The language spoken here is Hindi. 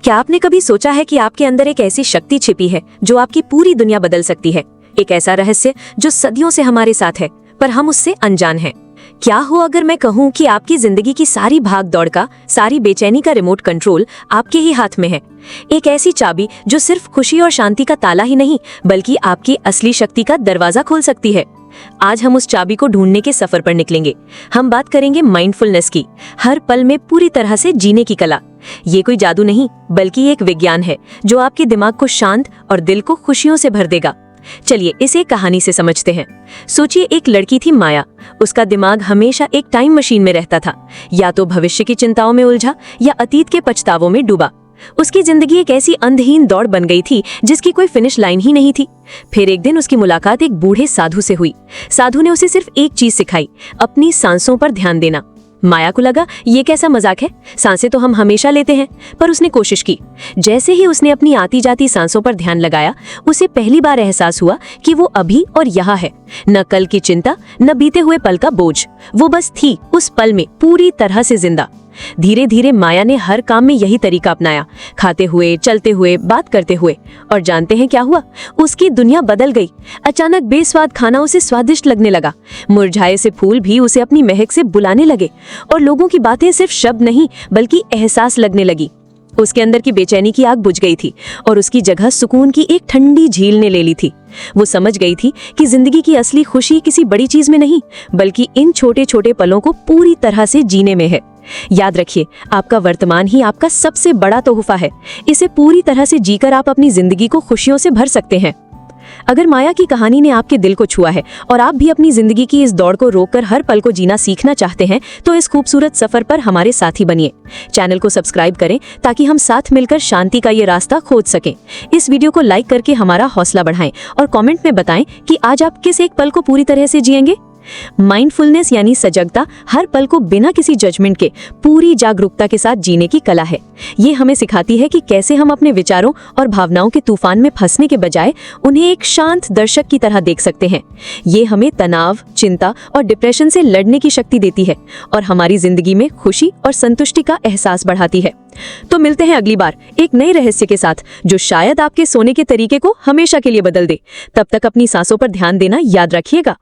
क्या आपने कभी सोचा है कि आपके अंदर एक ऐसी शक्ति छिपी है जो आपकी पूरी दुनिया बदल सकती है? एक ऐसा रहस्य जो सदियों से हमारे साथ है पर हम उससे अनजान हैं। क्या हो अगर मैं कहूँ कि आपकी जिंदगी की सारी भाग दौड़ का, सारी बेचैनी का रिमोट कंट्रोल आपके ही हाथ में है। एक ऐसी चाबी जो सिर्फ खुशी और शांति का ताला ही नहीं बल्कि आपकी असली शक्ति का दरवाजा खोल सकती है। आज हम उस चाबी को ढूंढने के सफर पर निकलेंगे। हम बात करेंगे माइंडफुलनेस की, हर पल में पूरी तरह से जीने की कला। ये कोई जादू नहीं बल्कि एक विज्ञान है जो आपके दिमाग को शांत और दिल को खुशियों से भर देगा। चलिए इसे एक कहानी से समझते हैं। सोचिए, एक लड़की थी माया। उसका दिमाग हमेशा एक टाइम मशीन में रहता था, या तो भविष्य की चिंताओं में उलझा या अतीत के पछतावों में डूबा। उसकी जिंदगी एक ऐसी अंधहीन दौड़ बन गई थी जिसकी कोई फिनिश लाइन ही नहीं थी। फिर एक दिन उसकी मुलाकात एक बूढ़े साधु से हुई। साधु ने उसे सिर्फ एक चीज सिखाई, अपनी सांसों पर ध्यान देना। माया को लगा ये कैसा मजाक है, सांसें तो हम हमेशा लेते हैं। पर उसने कोशिश की। जैसे ही उसने अपनी आती जाती सांसों पर ध्यान लगाया, उसे पहली बार एहसास हुआ कि वो अभी और यहाँ है। न कल की चिंता, न बीते हुए पल का बोझ। वो बस थी उस पल में पूरी तरह से जिंदा। धीरे धीरे माया ने हर काम में यही तरीका अपनाया, खाते हुए, चलते हुए, बात करते हुए। और जानते हैं क्या हुआ? उसकी दुनिया बदल गई। अचानक बेस्वाद खाना उसे स्वादिष्ट लगने लगा, मुरझाए से फूल भी उसे अपनी महक से बुलाने लगे, और लोगों की बातें सिर्फ शब्द नहीं बल्कि एहसास लगने लगी। उसके अंदर की बेचैनी की आग बुझ गई थी और उसकी जगह सुकून की एक ठंडी झील ने ले ली थी। वो समझ गई थी कि जिंदगी की असली खुशी किसी बड़ी चीज में नहीं बल्कि इन छोटे छोटे पलों को पूरी तरह से जीने में है। याद रखिए, आपका वर्तमान ही आपका सबसे बड़ा तोहफा है। इसे पूरी तरह से जीकर आप अपनी जिंदगी को खुशियों से भर सकते हैं। अगर माया की कहानी ने आपके दिल को छुआ है और आप भी अपनी जिंदगी की इस दौड़ को रोककर हर पल को जीना सीखना चाहते हैं तो इस खूबसूरत सफर पर हमारे साथी बनिए। चैनल को सब्सक्राइब करें ताकि हम साथ मिलकर शांति का ये रास्ता खोज सकें। इस वीडियो को लाइक करके हमारा हौसला बढ़ाएं और कमेंट में बताएं कि आज आप किस एक पल को पूरी तरह से जिएंगे। माइंडफुलनेस यानी सजगता, हर पल को बिना किसी जजमेंट के पूरी जागरूकता के साथ जीने की कला है। ये हमें सिखाती है कि कैसे हम अपने विचारों और भावनाओं के तूफान में फंसने के बजाय उन्हें एक शांत दर्शक की तरह देख सकते हैं। ये हमें तनाव, चिंता और डिप्रेशन से लड़ने की शक्ति देती है और हमारी जिंदगी में खुशी और संतुष्टि का एहसास बढ़ाती है। तो मिलते हैं अगली बार एक नए रहस्य के साथ जो शायद आपके सोने के तरीके को हमेशा के लिए बदल दे। तब तक अपनी सांसों पर ध्यान देना याद रखिएगा।